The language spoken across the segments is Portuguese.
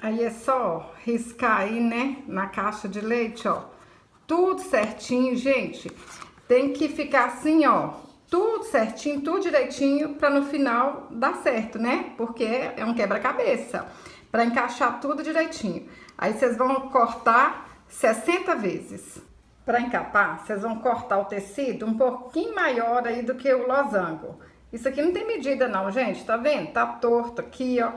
Aí é só riscar aí, né, na caixa de leite, ó. Tudo certinho, gente. Tem que ficar assim, ó, tudo certinho, tudo direitinho, pra no final dar certo, né? Porque é um quebra-cabeça, pra encaixar tudo direitinho. Aí vocês vão cortar 60 vezes. Pra encapar, vocês vão cortar o tecido um pouquinho maior aí do que o losango. Isso aqui não tem medida não, gente, tá vendo? Tá torto aqui, ó.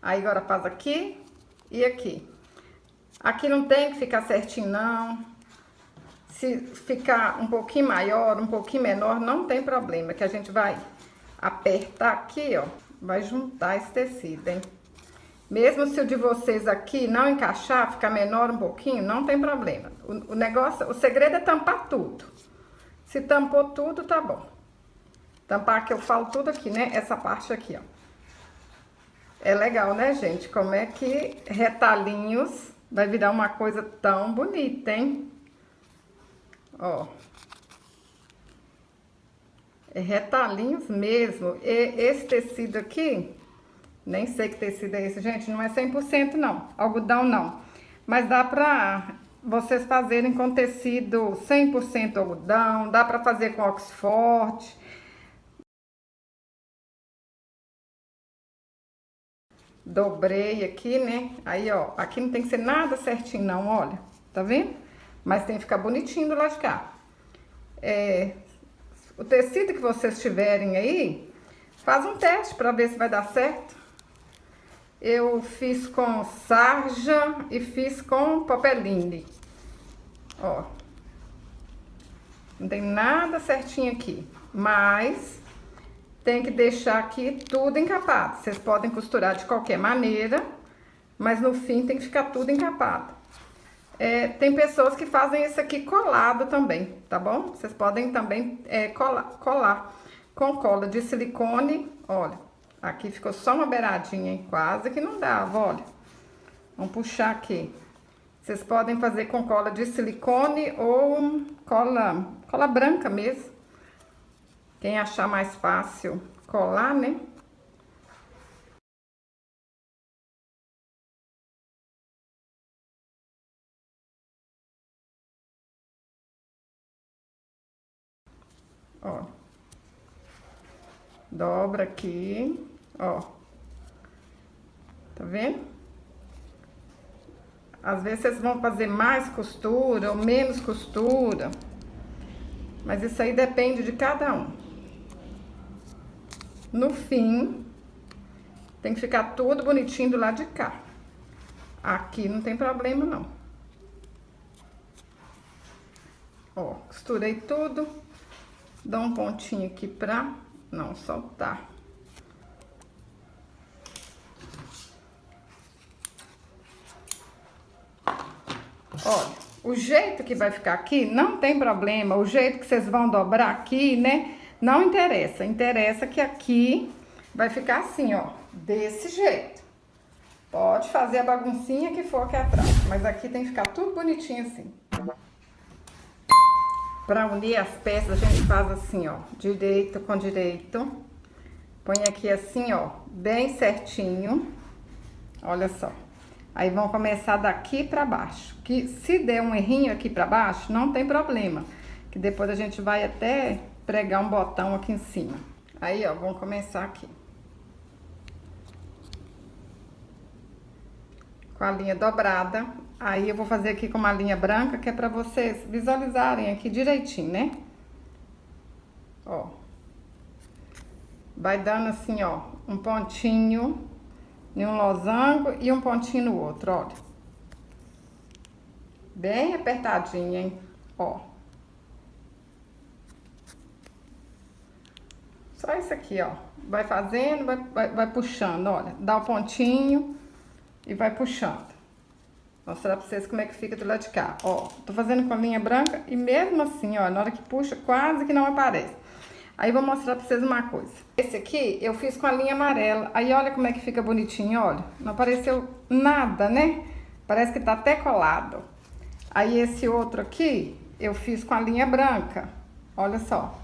Aí agora faz aqui e aqui. Aqui não tem que ficar certinho, não. Se ficar um pouquinho maior, um pouquinho menor, não tem problema, que a gente vai apertar aqui, ó. Vai juntar esse tecido, hein? Mesmo se o de vocês aqui não encaixar, ficar menor um pouquinho, não tem problema. O negócio, o segredo é tampar tudo. Se tampou tudo, tá bom. Tampar que eu falo tudo aqui, né? Essa parte aqui, ó. É legal, né, gente? Como é que retalhinhos vai virar uma coisa tão bonita, hein? Ó. É retalhinhos mesmo. E esse tecido aqui, nem sei que tecido é esse, gente, não é 100% não, algodão não. Mas dá pra vocês fazerem com tecido 100% algodão, dá pra fazer com Oxford. Dobrei aqui, né? Aí, ó, aqui não tem que ser nada certinho não, olha, tá vendo? Mas tem que ficar bonitinho do lado de cá. O tecido que vocês tiverem aí, faz um teste pra ver se vai dar certo. Eu fiz com sarja e fiz com popeline. Ó. Não tem nada certinho aqui, mas tem que deixar aqui tudo encapado. Vocês podem costurar de qualquer maneira, mas no fim tem que ficar tudo encapado. Tem pessoas que fazem isso aqui colado também, tá bom? Vocês podem também colar com cola de silicone, olha. Aqui ficou só uma beiradinha, hein? Quase que não dava, olha. Vamos puxar aqui. Vocês podem fazer com cola de silicone ou cola branca mesmo. Quem achar mais fácil colar, né? Ó. Dobra aqui, ó. Tá vendo? Às vezes vocês vão fazer mais costura ou menos costura, mas isso aí depende de cada um. No fim, tem que ficar tudo bonitinho do lado de cá. Aqui não tem problema, não. Ó, costurei tudo. Dá um pontinho aqui pra não soltar. Olha, o jeito que vai ficar aqui não tem problema, o jeito que vocês vão dobrar aqui, né? Não interessa, interessa que aqui vai ficar assim, ó, desse jeito. Pode fazer a baguncinha que for aqui atrás, mas aqui tem que ficar tudo bonitinho assim. Pra unir as peças, a gente faz assim, ó, direito com direito. Põe aqui assim, ó, bem certinho. Olha só. Aí vão começar daqui pra baixo. Que se der um errinho aqui pra baixo, não tem problema. Que depois a gente vai até pregar um botão aqui em cima. Aí, ó, vamos começar aqui. Com a linha dobrada. Aí eu vou fazer aqui com uma linha branca, que é pra vocês visualizarem aqui direitinho, né? Ó. Vai dando assim, ó, um pontinho em um losango e um pontinho no outro, olha. Bem apertadinho, hein? Ó. Só isso aqui, ó. Vai fazendo, vai puxando, olha. Dá o pontinho e vai puxando. Vou mostrar pra vocês como é que fica do lado de cá. Ó, tô fazendo com a linha branca e mesmo assim, ó, na hora que puxa, quase que não aparece. Aí vou mostrar pra vocês uma coisa. Esse aqui eu fiz com a linha amarela. Aí olha como é que fica bonitinho, olha. Não apareceu nada, né? Parece que tá até colado. Aí esse outro aqui eu fiz com a linha branca. Olha só.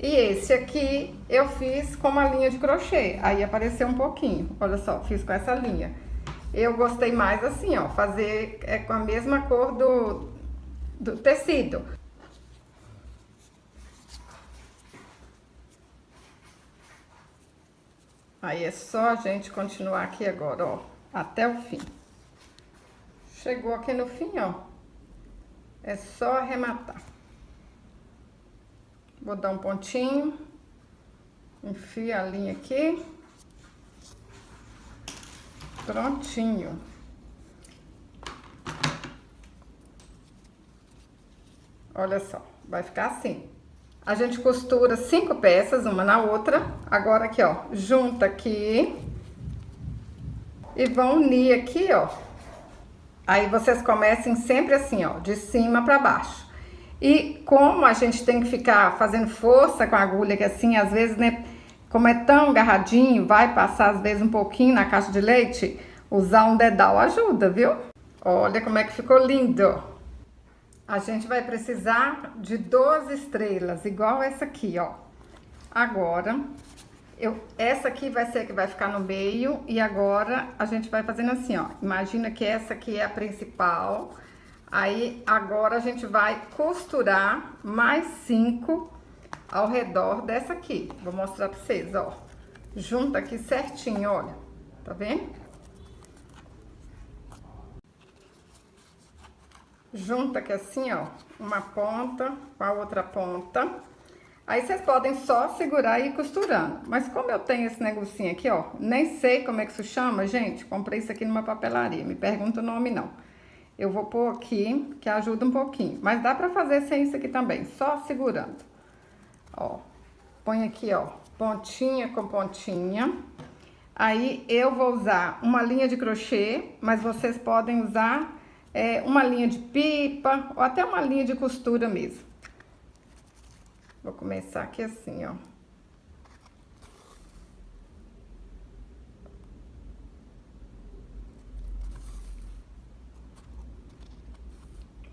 E esse aqui eu fiz com uma linha de crochê. Aí apareceu um pouquinho. Olha só, fiz com essa linha. Eu gostei mais assim, ó, fazer com a mesma cor do tecido. Aí é só a gente continuar aqui agora, ó, até o fim. Chegou aqui no fim, ó, é só arrematar. Vou dar um pontinho, enfia a linha aqui. Prontinho. Olha só, vai ficar assim. A gente costura 5 peças, uma na outra. Agora aqui, ó, junta aqui. E vão unir aqui, ó. Aí vocês comecem sempre assim, ó, de cima pra baixo. E como a gente tem que ficar fazendo força com a agulha, que assim, às vezes, né, como é tão agarradinho, vai passar às vezes um pouquinho na caixa de leite, usar um dedal ajuda, viu? Olha como é que ficou lindo, ó. A gente vai precisar de 12 estrelas, igual essa aqui, ó. Agora, essa aqui vai ser a que vai ficar no meio, e agora a gente vai fazendo assim, ó. Imagina que essa aqui é a principal. Aí, agora a gente vai costurar mais 5 ao redor dessa aqui. Vou mostrar pra vocês, ó. Junta aqui certinho, olha. Tá vendo? Junta aqui assim, ó, uma ponta com a outra ponta. Aí vocês podem só segurar e ir costurando. Mas como eu tenho esse negocinho aqui, ó, nem sei como é que isso chama, gente. Comprei isso aqui numa papelaria, me pergunta o nome não. Eu vou pôr aqui, que ajuda um pouquinho. Mas dá pra fazer sem isso aqui também, só segurando. Ó, põe aqui, ó, pontinha com pontinha. Aí eu vou usar uma linha de crochê, mas vocês podem usar uma linha de pipa ou até uma linha de costura mesmo. Vou começar aqui assim, ó.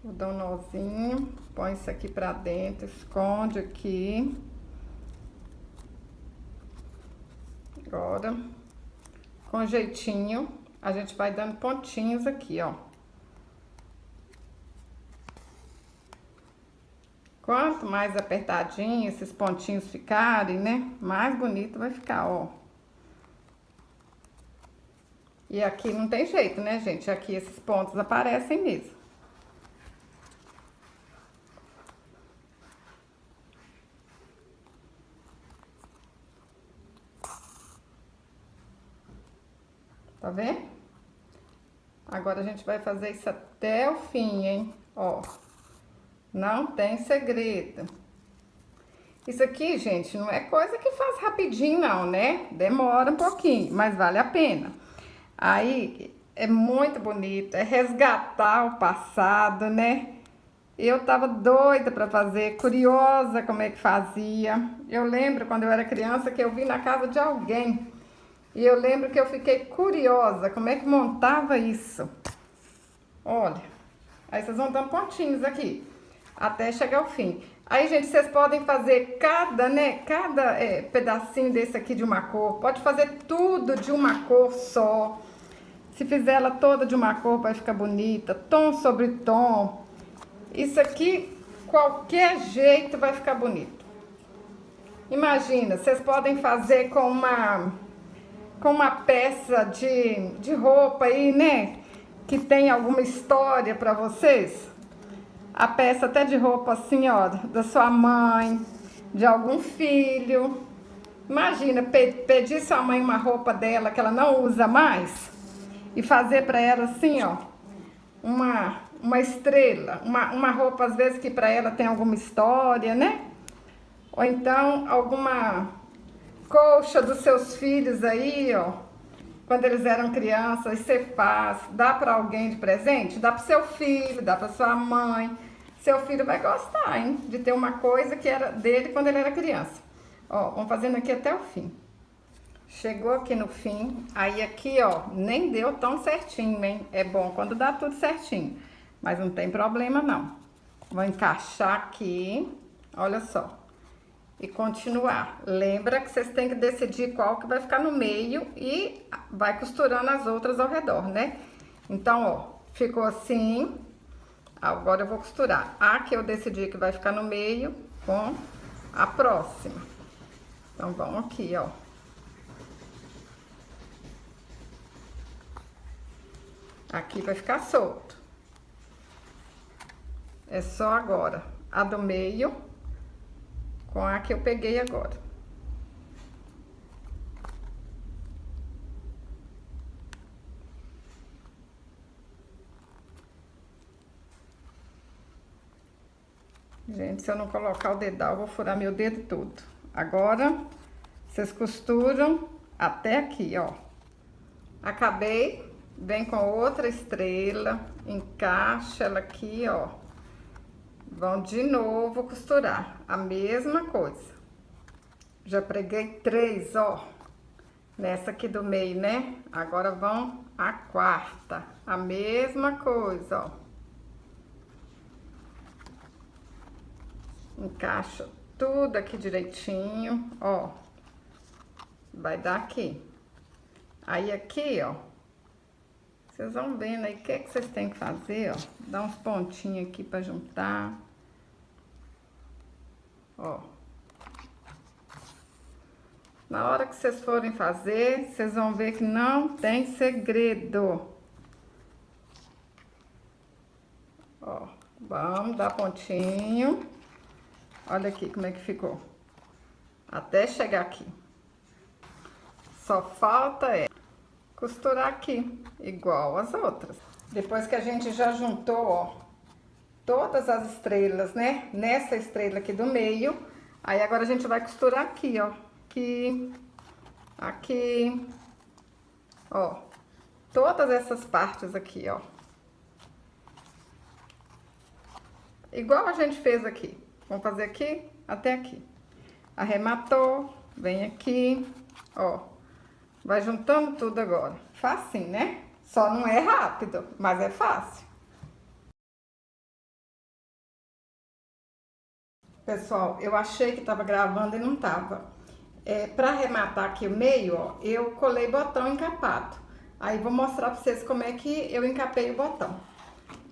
Vou dar um nozinho, põe isso aqui pra dentro, esconde aqui. Agora, com jeitinho, a gente vai dando pontinhos aqui, ó. Quanto mais apertadinho esses pontinhos ficarem, né, mais bonito vai ficar, ó. E aqui não tem jeito, né, gente? Aqui esses pontos aparecem mesmo. Tá vendo? Agora a gente vai fazer isso até o fim, hein? Ó. Não tem segredo. Isso aqui, gente, não é coisa que faz rapidinho, não, né? Demora um pouquinho, mas vale a pena. Aí, é muito bonito, é resgatar o passado, né? Eu tava doida pra fazer, curiosa como é que fazia. Eu lembro quando eu era criança que eu vi na casa de alguém. E eu lembro que eu fiquei curiosa como é que montava isso. Olha, aí vocês vão dando pontinhos aqui, até chegar ao fim. Aí, gente, vocês podem fazer cada pedacinho desse aqui de uma cor. Pode fazer tudo de uma cor só. Se fizer ela toda de uma cor, vai ficar bonita. Tom sobre tom. Isso aqui, qualquer jeito, vai ficar bonito. Imagina, vocês podem fazer com uma peça de roupa aí, né? Que tem alguma história pra vocês. A peça até de roupa assim, ó, da sua mãe, de algum filho. Imagina, pedir sua mãe uma roupa dela que ela não usa mais e fazer pra ela assim, ó, uma estrela, uma roupa às vezes que pra ela tem alguma história, né? Ou então alguma colcha dos seus filhos aí, ó, quando eles eram crianças, você faz, dá pra alguém de presente, dá pro seu filho, dá pra sua mãe. Seu filho vai gostar, hein, de ter uma coisa que era dele quando ele era criança. Ó, vamos fazendo aqui até o fim. Chegou aqui no fim, aí aqui, ó, nem deu tão certinho, hein? É bom quando dá tudo certinho, mas não tem problema não. Vou encaixar aqui, olha só. e continuar. Lembra que vocês têm que decidir qual que vai ficar no meio e vai costurando as outras ao redor, né? Então, ó, ficou assim. Agora eu vou costurar a que eu decidi que vai ficar no meio com a próxima. Então, vamos aqui, ó. Aqui vai ficar solto. É só agora a do meio com a que eu peguei agora. Gente, se eu não colocar o dedal, eu vou furar meu dedo todo. Agora, vocês costuram até aqui, ó. Acabei, vem com outra estrela, encaixa ela aqui, ó. Vão de novo costurar a mesma coisa. Já preguei 3, ó, nessa aqui do meio, né? Agora vão a quarta, a mesma coisa, ó. Encaixa tudo aqui direitinho, ó. Vai dar aqui. Aí aqui, ó, vocês vão vendo aí o que vocês têm que fazer, ó. Dá uns pontinhos aqui pra juntar. Ó. Na hora que vocês forem fazer, vocês vão ver que não tem segredo. Ó, vamos dar pontinho. Olha aqui como é que ficou. Até chegar aqui. Só falta costurar aqui, igual as outras. Depois que a gente já juntou, ó, todas as estrelas, né? Nessa estrela aqui do meio. Aí agora a gente vai costurar aqui, ó. Aqui, aqui, ó. Todas essas partes aqui, ó. Igual a gente fez aqui. Vamos fazer aqui até aqui. Arrematou, vem aqui, ó. Vai juntando tudo agora. Facinho, né? Só não é rápido, mas é fácil. Pessoal, eu achei que tava gravando e não tava. Pra arrematar aqui o meio, ó, eu colei botão encapado. Aí vou mostrar pra vocês como é que eu encapei o botão.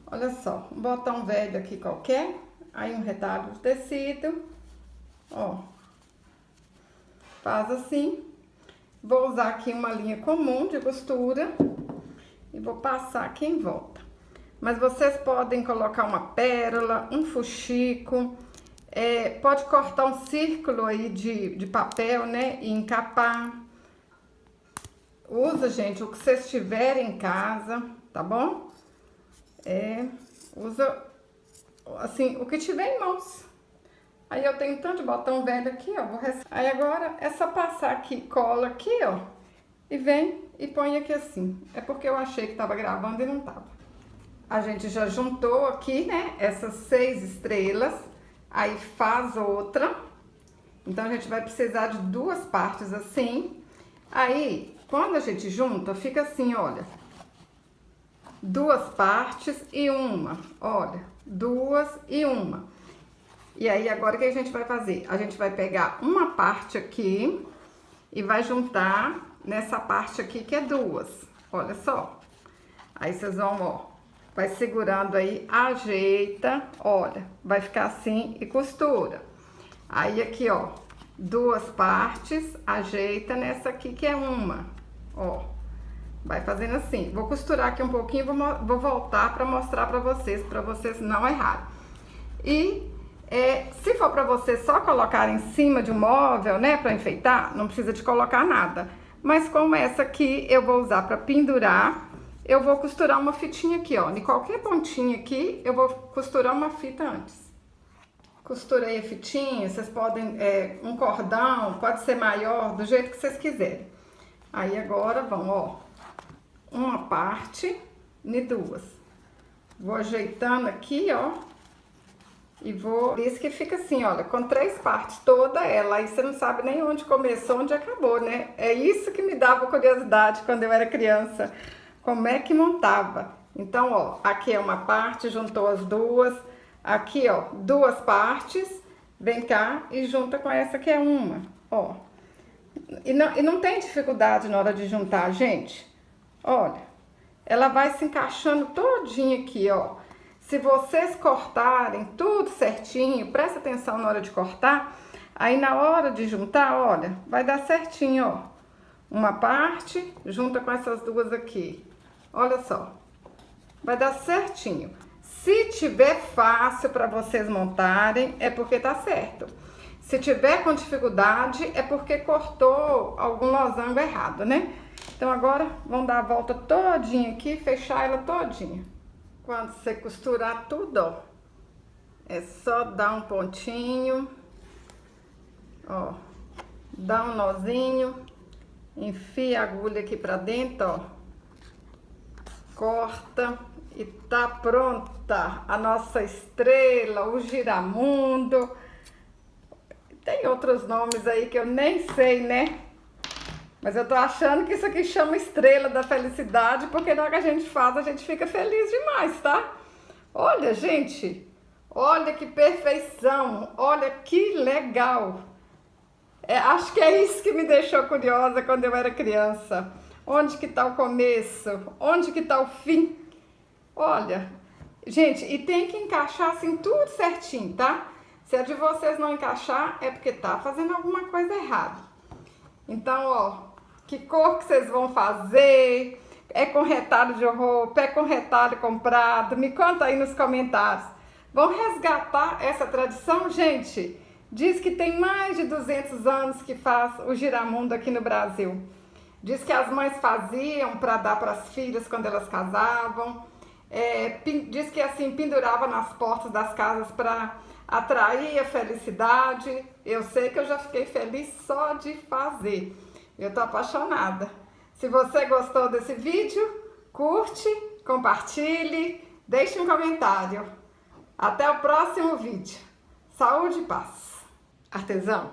Olha só, um botão velho aqui qualquer. Aí um retalho de tecido, ó. Faz assim. Vou usar aqui uma linha comum de costura e vou passar aqui em volta. Mas vocês podem colocar uma pérola, um fuxico, pode cortar um círculo aí de papel, né, e encapar. Usa, gente, o que vocês tiverem em casa, tá bom? Usa, assim, o que tiver em mãos. Aí eu tenho tanto botão velho aqui, ó. Aí agora é só passar aqui, cola aqui, ó. E vem e põe aqui assim. É porque eu achei que tava gravando e não tava. A gente já juntou aqui, né, essas 6 estrelas. Aí faz outra. Então a gente vai precisar de 2 partes assim. Aí, quando a gente junta, fica assim, olha. 2 partes e uma. Olha, 2 e uma. E aí, agora o que a gente vai fazer? A gente vai pegar uma parte aqui e vai juntar nessa parte aqui que é 2. Olha só. Aí, vocês vão, ó, vai segurando aí, ajeita, olha, vai ficar assim e costura. Aí, aqui, ó, 2 partes, ajeita nessa aqui que é uma, ó. Vai fazendo assim. Vou costurar aqui um pouquinho, vou voltar pra mostrar pra vocês não errarem. E... se for para você só colocar em cima de um móvel, né, para enfeitar, não precisa de colocar nada. Mas como essa aqui eu vou usar para pendurar, eu vou costurar uma fitinha aqui, ó. Em qualquer pontinha aqui, eu vou costurar uma fita antes. Costurei a fitinha, vocês podem, um cordão, pode ser maior, do jeito que vocês quiserem. Aí agora vão, ó, uma parte e 2. Vou ajeitando aqui, ó. E vou... Isso que fica assim, olha, com 3 partes, toda ela. Aí você não sabe nem onde começou, onde acabou, né? É isso que me dava curiosidade quando eu era criança. Como é que montava? Então, ó, aqui é uma parte, juntou as 2. Aqui, ó, 2 partes. Vem cá e junta com essa que é uma, ó. E não tem dificuldade na hora de juntar, gente. Olha, ela vai se encaixando todinha aqui, ó. Se vocês cortarem tudo certinho, presta atenção na hora de cortar, aí na hora de juntar, olha, vai dar certinho, ó. Uma parte junta com essas duas aqui. Olha só, vai dar certinho. Se tiver fácil para vocês montarem, é porque tá certo. Se tiver com dificuldade, é porque cortou algum losango errado, né? Então agora, vamos dar a volta todinha aqui, fechar ela todinha. Quando você costurar tudo, ó, é só dar um pontinho, ó, dá um nozinho, enfia a agulha aqui pra dentro, ó, corta e tá pronta a nossa estrela, o giramundo. Tem outros nomes aí que eu nem sei, né? Mas eu tô achando que isso aqui chama estrela da felicidade, porque na hora que a gente faz, a gente fica feliz demais, tá? Olha, gente, olha que perfeição, olha que legal. Acho que é isso que me deixou curiosa quando eu era criança. Onde que tá o começo? Onde que tá o fim? Olha, gente, e tem que encaixar assim tudo certinho, tá? Se a de vocês não encaixar, é porque tá fazendo alguma coisa errada. Então, ó, que cor que vocês vão fazer? É com retalho de roupa? É com retalho comprado? Me conta aí nos comentários. Vão resgatar essa tradição, gente? Diz que tem mais de 200 anos que faz o giramundo aqui no Brasil. Diz que as mães faziam para dar para as filhas quando elas casavam. Diz que assim pendurava nas portas das casas para atrair a felicidade. Eu sei que eu já fiquei feliz só de fazer. Eu tô apaixonada. Se você gostou desse vídeo, curte, compartilhe, deixe um comentário. Até o próximo vídeo. Saúde e paz. Artesão,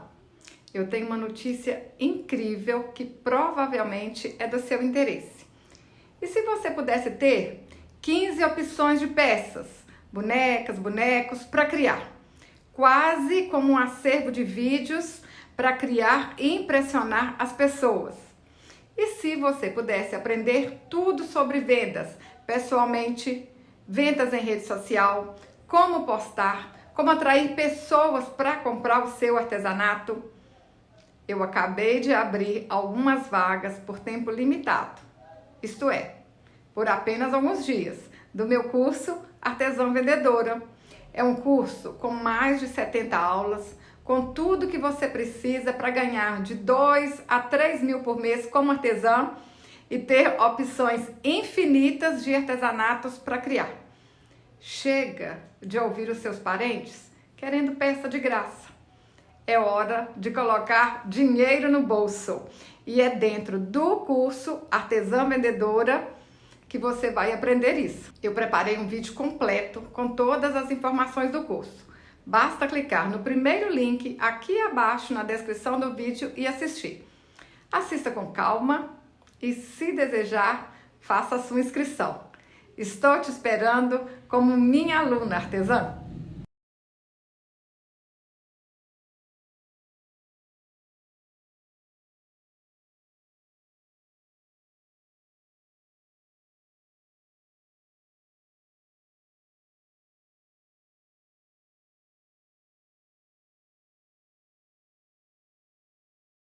eu tenho uma notícia incrível que provavelmente é do seu interesse. E se você pudesse ter 15 opções de peças, bonecas, bonecos para criar? Quase como um acervo de vídeos para criar e impressionar as pessoas. E se você pudesse aprender tudo sobre vendas pessoalmente, vendas em rede social, como postar, como atrair pessoas para comprar o seu artesanato? Eu acabei de abrir algumas vagas por tempo limitado, isto é, por apenas alguns dias, do meu curso Artesã Vendedora. É um curso com mais de 70 aulas, com tudo que você precisa para ganhar de 2 a 3 mil por mês como artesã e ter opções infinitas de artesanatos para criar. Chega de ouvir os seus parentes querendo peça de graça. É hora de colocar dinheiro no bolso. E é dentro do curso Artesã Vendedora que você vai aprender isso. Eu preparei um vídeo completo com todas as informações do curso. Basta clicar no primeiro link aqui abaixo na descrição do vídeo e assistir. Assista com calma e, se desejar, faça a sua inscrição. Estou te esperando como minha aluna artesã.